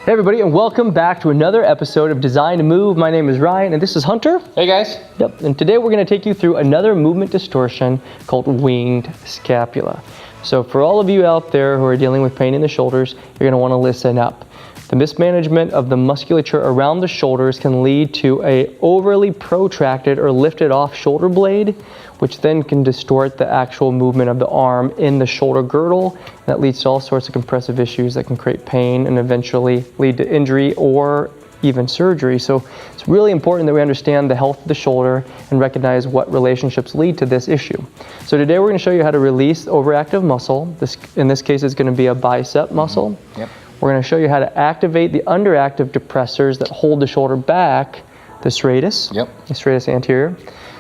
Hey everybody, and welcome back to another episode of Design to Move. My name is Ryan, and this is Hunter. Hey guys. Yep, and today we're going to take you through another movement distortion called winged scapula. So for all of you out there who are dealing with pain in the shoulders, you're going to want to listen up. The mismanagement of the musculature around the shoulders can lead to a overly protracted or lifted off shoulder blade, which then can distort the actual movement of the arm in the shoulder girdle. That leads to all sorts of compressive issues that can create pain and eventually lead to injury or even surgery. So it's really important that we understand the health of the shoulder and recognize what relationships lead to this issue. So today we're going to show you how to release overactive muscle. In this case, it's going to be a bicep muscle. Yep. We're going to show you how to activate the underactive depressors that hold the shoulder back, the serratus, the serratus anterior.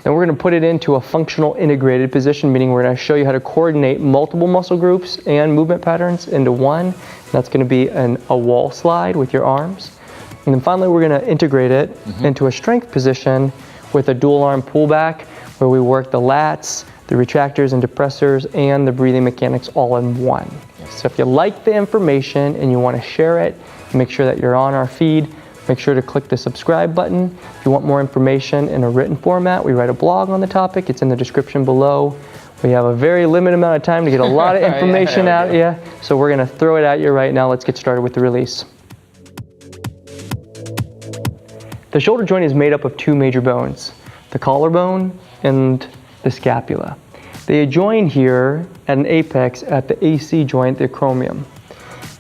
And we're going to put it into a functional integrated position, meaning we're going to show you how to coordinate multiple muscle groups and movement patterns into one. That's going to be a wall slide with your arms. And then finally, we're going to integrate it into a strength position with a dual arm pullback, where we work the lats, the retractors and depressors, and the breathing mechanics all in one. So if you like the information and you want to share it, make sure that you're on our feed. Make sure to click the subscribe button. If you want more information in a written format, we write a blog on the topic. It's in the description below. We have a very limited amount of time to get a lot of information out at you. So we're going to throw it at you right now. Let's get started with the release. The shoulder joint is made up of two major bones, the collarbone and the scapula. They join here at an apex at the AC joint, the acromion.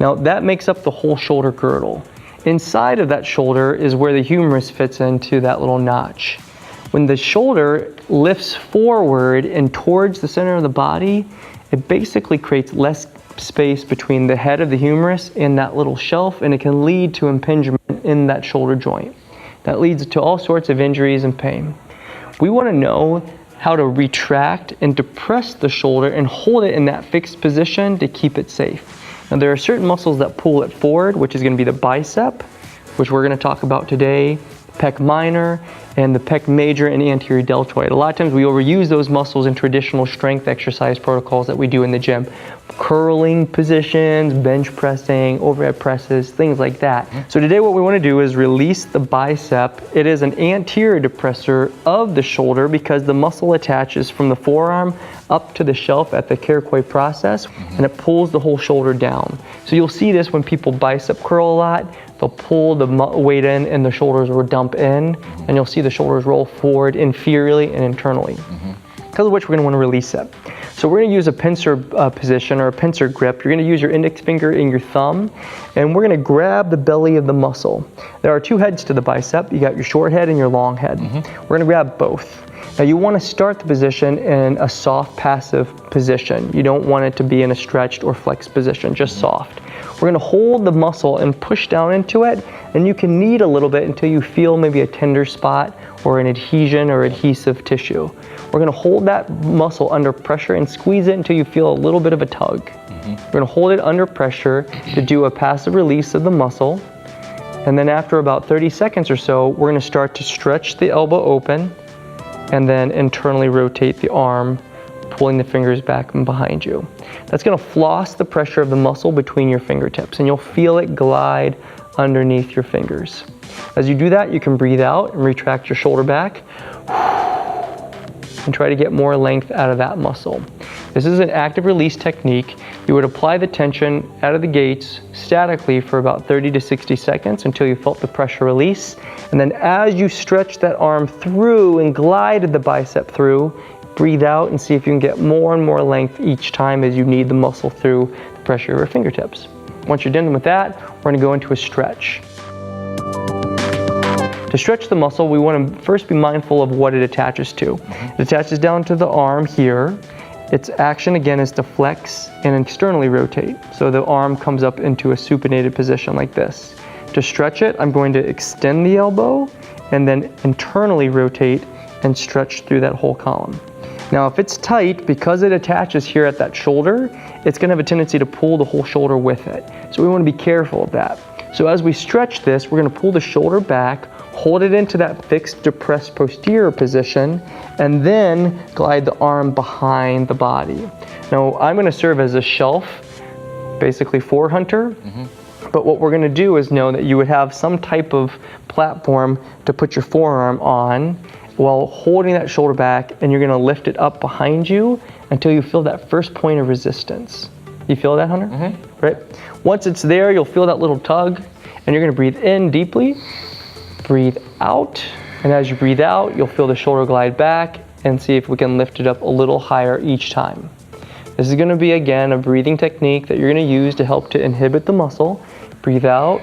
Now that makes up the whole shoulder girdle. Inside of that shoulder is where the humerus fits into that little notch. When the shoulder lifts forward and towards the center of the body, it basically creates less space between the head of the humerus and that little shelf, and it can lead to impingement in that shoulder joint. That leads to all sorts of injuries and pain. We want to know how to retract and depress the shoulder and hold it in that fixed position to keep it safe. Now there are certain muscles that pull it forward, which is going to be the bicep, which we're going to talk about today, pec minor, and the pec major and anterior deltoid. A lot of times we overuse those muscles in traditional strength exercise protocols that we do in the gym. Curling positions, bench pressing, overhead presses, things like that. So today what we want to do is release the bicep. It is an anterior depressor of the shoulder because the muscle attaches from the forearm up to the shelf at the cricoid process, and it pulls the whole shoulder down. So you'll see this when people bicep curl a lot. They'll pull the weight in and the shoulders will dump in, and you'll see the shoulders roll forward inferiorly and internally. Because of which we're going to want to release it. So we're going to use a pincer position or a pincer grip. You're going to use your index finger and your thumb, and we're going to grab the belly of the muscle. There are two heads to the bicep. You got your short head and your long head. We're going to grab both. Now you want to start the position in a soft passive position. You don't want it to be in a stretched or flexed position, just soft. We're going to hold the muscle and push down into it, and you can knead a little bit until you feel maybe a tender spot or an adhesion or adhesive tissue. We're going to hold that muscle under pressure and squeeze it until you feel a little bit of a tug. We're going to hold it under pressure to do a passive release of the muscle, and then after about 30 seconds or so, we're going to start to stretch the elbow open and then internally rotate the arm, pulling the fingers back and behind you. That's going to floss the pressure of the muscle between your fingertips, and you'll feel it glide underneath your fingers. As you do that, you can breathe out and retract your shoulder back and try to get more length out of that muscle. This is an active release technique. You would apply the tension out of the gates statically for about 30 to 60 seconds until you felt the pressure release. And then as you stretch that arm through and glide the bicep through, breathe out and see if you can get more and more length each time as you knead the muscle through the pressure of your fingertips. Once you're done with that, we're going to go into a stretch. To stretch the muscle, we want to first be mindful of what it attaches to. It attaches down to the arm here. Its action again is to flex and externally rotate. So the arm comes up into a supinated position like this. To stretch it, I'm going to extend the elbow and then internally rotate and stretch through that whole column. Now if it's tight, because it attaches here at that shoulder, it's going to have a tendency to pull the whole shoulder with it. So we want to be careful of that. So as we stretch this, we're going to pull the shoulder back, hold it into that fixed depressed posterior position, and then glide the arm behind the body. Now I'm going to serve as a shelf, basically for Hunter. But what we're going to do is know that you would have some type of platform to put your forearm on while holding that shoulder back, and you're going to lift it up behind you until you feel that first point of resistance. You feel that, Hunter? Mm-hmm. Right? Once it's there, you'll feel that little tug, and you're going to breathe in deeply, breathe out, and as you breathe out, you'll feel the shoulder glide back, and see if we can lift it up a little higher each time. This is going to be, again, a breathing technique that you're going to use to help to inhibit the muscle. Breathe out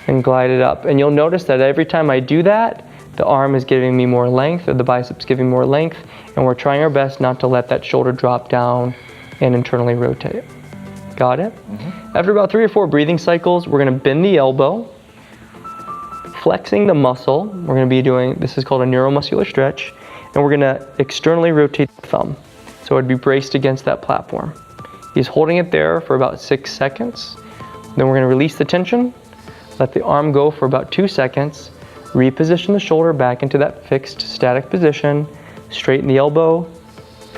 and glide it up. And you'll notice that every time I do that, the arm is giving me more length, or the biceps giving more length, and we're trying our best not to let that shoulder drop down and internally rotate. Got it? Mm-hmm. After about 3 or 4 breathing cycles, we're going to bend the elbow, flexing the muscle. We're going to be doing, this is called a neuromuscular stretch, and we're going to externally rotate the thumb. So it'd be braced against that platform. He's holding it there for about 6 seconds. Then we're going to release the tension, let the arm go for about 2 seconds, reposition the shoulder back into that fixed static position, straighten the elbow,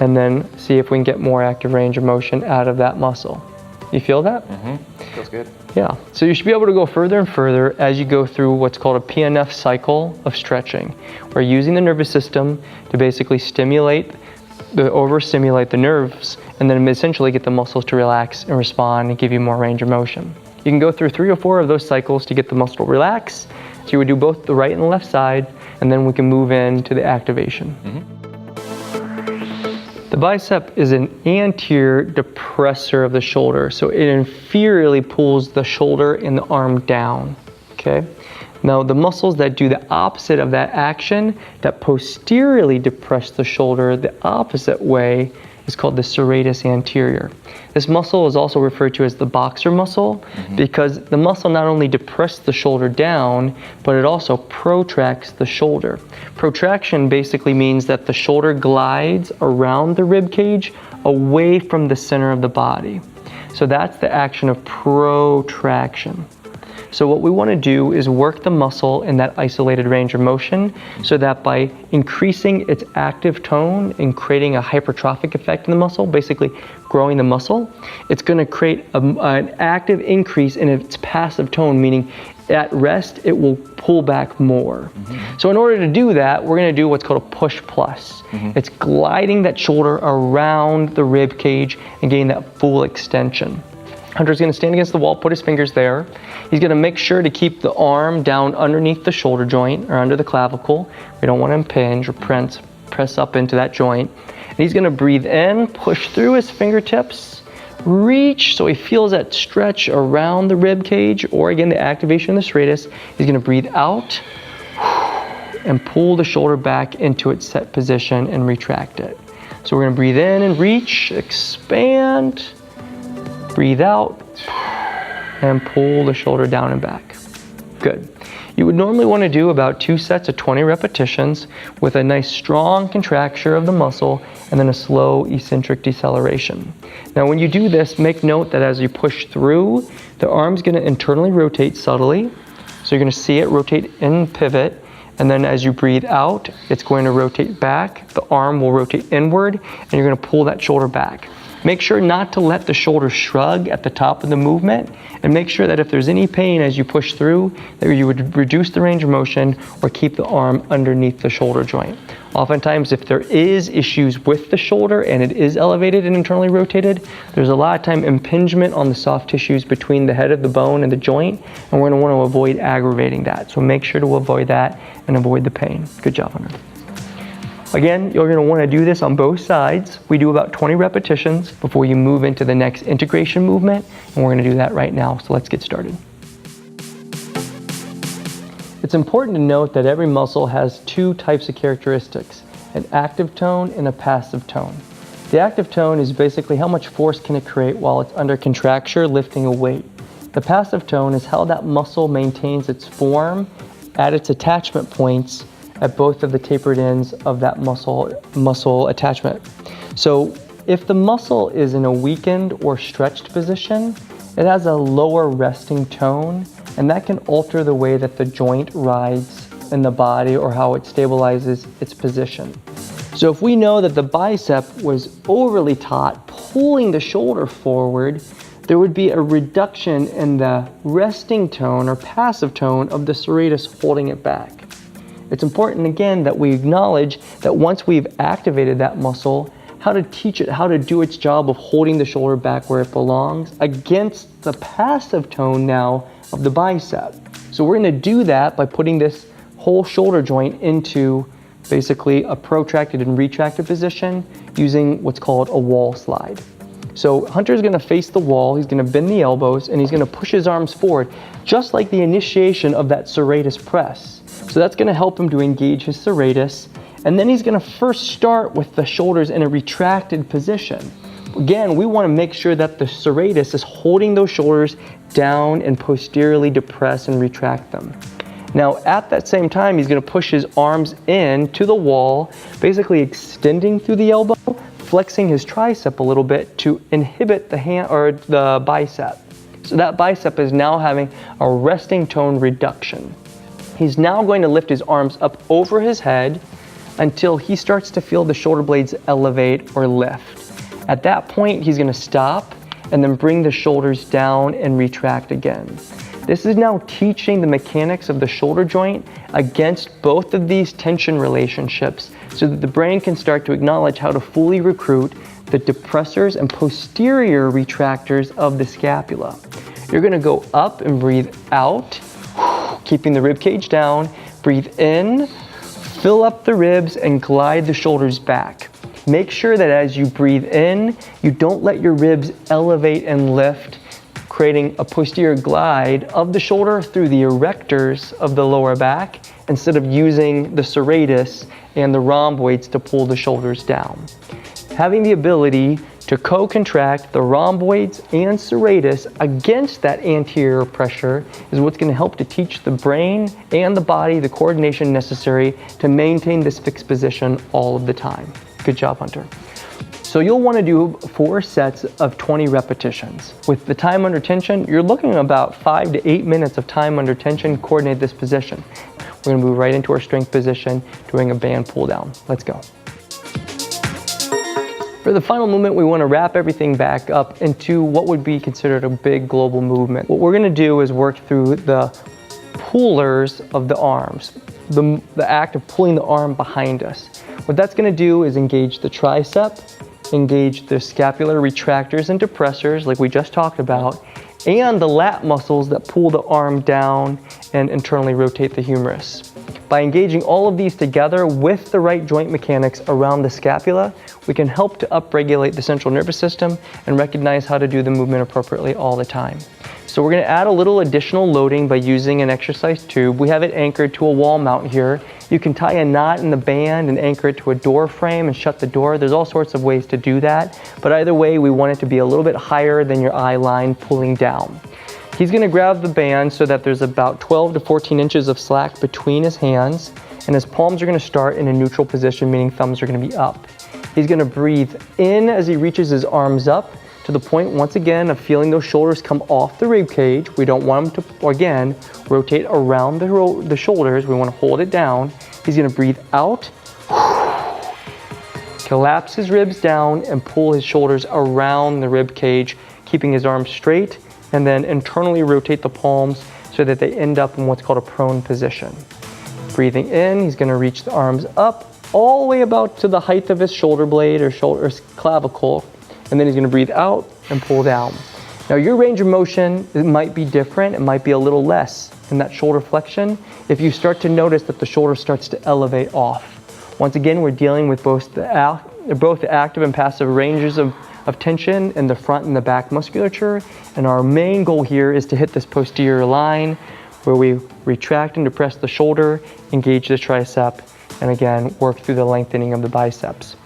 and then see if we can get more active range of motion out of that muscle. You feel that? Mm-hmm. Feels good. Yeah. So you should be able to go further and further as you go through what's called a PNF cycle of stretching. We're using the nervous system to basically overstimulate the nerves, and then essentially get the muscles to relax and respond and give you more range of motion. You can go through 3 or 4 of those cycles to get the muscle to relax. So you would do both the right and the left side, and then we can move into the activation. Mm-hmm. The bicep is an anterior depressor of the shoulder, so it inferiorly pulls the shoulder and the arm down, okay? Now the muscles that do the opposite of that action, that posteriorly depress the shoulder the opposite way, is called the serratus anterior. This muscle is also referred to as the boxer muscle, because the muscle not only depresses the shoulder down, but it also protracts the shoulder. Protraction basically means that the shoulder glides around the rib cage away from the center of the body. So that's the action of protraction. So what we want to do is work the muscle in that isolated range of motion, so that by increasing its active tone and creating a hypertrophic effect in the muscle, basically growing the muscle, it's going to create an active increase in its passive tone, meaning at rest it will pull back more. Mm-hmm. So in order to do that, we're going to do what's called a push plus. Mm-hmm. It's gliding that shoulder around the rib cage and getting that full extension. Hunter's going to stand against the wall, put his fingers there. He's going to make sure to keep the arm down underneath the shoulder joint or under the clavicle. We don't want to impinge or press up into that joint. And he's going to breathe in, push through his fingertips, reach so he feels that stretch around the rib cage, or again the activation of the serratus. He's going to breathe out and pull the shoulder back into its set position and retract it. So we're going to breathe in and reach, expand, breathe out, and pull the shoulder down and back. Good. You would normally want to do about 2 sets of 20 repetitions with a nice strong contraction of the muscle and then a slow eccentric deceleration. Now when you do this, make note that as you push through, the arm's going to internally rotate subtly. So you're going to see it rotate in pivot, and then as you breathe out, it's going to rotate back. The arm will rotate inward, and you're going to pull that shoulder back. Make sure not to let the shoulder shrug at the top of the movement, and make sure that if there's any pain as you push through, that you would reduce the range of motion or keep the arm underneath the shoulder joint. Oftentimes, if there is issues with the shoulder and it is elevated and internally rotated, there's a lot of time impingement on the soft tissues between the head of the bone and the joint, and we're going to want to avoid aggravating that. So make sure to avoid that and avoid the pain. Good job, Hunter. Again, you're going to want to do this on both sides. We do about 20 repetitions before you move into the next integration movement, and we're going to do that right now. So let's get started. It's important to note that every muscle has 2 types of characteristics, an active tone and a passive tone. The active tone is basically how much force can it create while it's under contracture, lifting a weight. The passive tone is how that muscle maintains its form at its attachment points at both of the tapered ends of that muscle attachment. So if the muscle is in a weakened or stretched position, it has a lower resting tone, and that can alter the way that the joint rides in the body or how it stabilizes its position. So if we know that the bicep was overly taut, pulling the shoulder forward, there would be a reduction in the resting tone or passive tone of the serratus holding it back. It's important again that we acknowledge that once we've activated that muscle, how to teach it how to do its job of holding the shoulder back where it belongs against the passive tone now of the bicep. So we're going to do that by putting this whole shoulder joint into basically a protracted and retracted position using what's called a wall slide. So Hunter's going to face the wall, he's going to bend the elbows, and he's going to push his arms forward, just like the initiation of that serratus press. So that's going to help him to engage his serratus, and then he's going to first start with the shoulders in a retracted position. Again, we want to make sure that the serratus is holding those shoulders down and posteriorly depress and retract them. Now at that same time, he's going to push his arms in to the wall, basically extending through the elbow, flexing his tricep a little bit to inhibit the hand or the bicep. So that bicep is now having a resting tone reduction. He's now going to lift his arms up over his head until he starts to feel the shoulder blades elevate or lift. At that point, he's going to stop and then bring the shoulders down and retract again. This is now teaching the mechanics of the shoulder joint against both of these tension relationships so that the brain can start to acknowledge how to fully recruit the depressors and posterior retractors of the scapula. You're going to go up and breathe out, keeping the rib cage down. Breathe in, fill up the ribs, and glide the shoulders back. Make sure that as you breathe in, you don't let your ribs elevate and lift, creating a posterior glide of the shoulder through the erectors of the lower back instead of using the serratus and the rhomboids to pull the shoulders down. Having the ability to co-contract the rhomboids and serratus against that anterior pressure is what's going to help to teach the brain and the body the coordination necessary to maintain this fixed position all of the time. Good job, Hunter. So you'll want to do 4 sets of 20 repetitions. With the time under tension, you're looking at about 5 to 8 minutes of time under tension. Coordinate this position. We're going to move right into our strength position, doing a band pull down. Let's go. For the final movement, we want to wrap everything back up into what would be considered a big global movement. What we're going to do is work through the pullers of the arms, the act of pulling the arm behind us. What that's going to do is engage the tricep, engage the scapular retractors and depressors like we just talked about, and the lat muscles that pull the arm down and internally rotate the humerus. By engaging all of these together with the right joint mechanics around the scapula, we can help to upregulate the central nervous system and recognize how to do the movement appropriately all the time. So we're going to add a little additional loading by using an exercise tube. We have it anchored to a wall mount here. You can tie a knot in the band and anchor it to a door frame and shut the door. There's all sorts of ways to do that, but either way, we want it to be a little bit higher than your eye line pulling down. He's going to grab the band so that there's about 12 to 14 inches of slack between his hands, and his palms are going to start in a neutral position, meaning thumbs are going to be up. He's going to breathe in as he reaches his arms up to the point, once again, of feeling those shoulders come off the rib cage. We don't want him to, again, rotate around the shoulders. We want to hold it down. He's going to breathe out, collapse his ribs down, and pull his shoulders around the rib cage, keeping his arms straight, and then internally rotate the palms so that they end up in what's called a prone position. Breathing in, he's going to reach the arms up all the way about to the height of his shoulder blade or clavicle, and then he's going to breathe out and pull down. Now your range of motion, it might be different, it might be a little less in that shoulder flexion if you start to notice that the shoulder starts to elevate off. Once again, we're dealing with both the active and passive ranges of tension in the front and the back musculature, and our main goal here is to hit this posterior line where we retract and depress the shoulder, engage the tricep, and again, work through the lengthening of the biceps.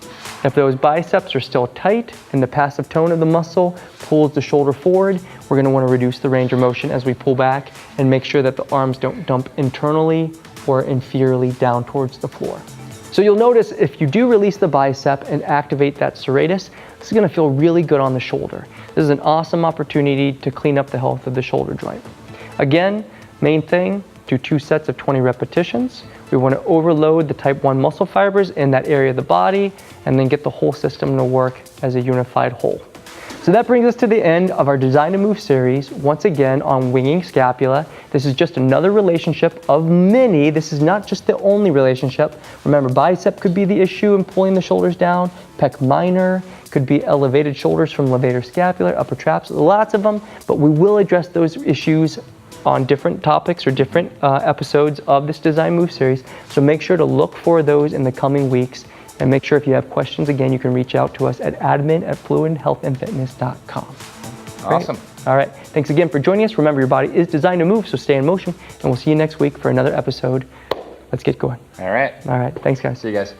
If those biceps are still tight and the passive tone of the muscle pulls the shoulder forward, we're going to want to reduce the range of motion as we pull back and make sure that the arms don't dump internally or inferiorly down towards the floor. So you'll notice if you do release the bicep and activate that serratus, this is going to feel really good on the shoulder. This is an awesome opportunity to clean up the health of the shoulder joint. Again, main thing, do 2 sets of 20 repetitions. We want to overload the type 1 muscle fibers in that area of the body and then get the whole system to work as a unified whole. This So that brings us to the end of our Design to Move series, once again on winging scapula. This is just another relationship of many. This is not just the only relationship. Remember, bicep could be the issue in pulling the shoulders down. Pec minor could be elevated shoulders from levator scapular, upper traps, lots of them, but we will address those issues on different topics or different episodes of this Design Move series. So make sure to look for those in the coming weeks. And make sure if you have questions, again, you can reach out to us at admin@fluidhealthandfitness.com. Awesome. Great. All right. Thanks again for joining us. Remember, your body is designed to move, so stay in motion. And we'll see you next week for another episode. Let's get going. All right. All right. Thanks, guys. See you guys.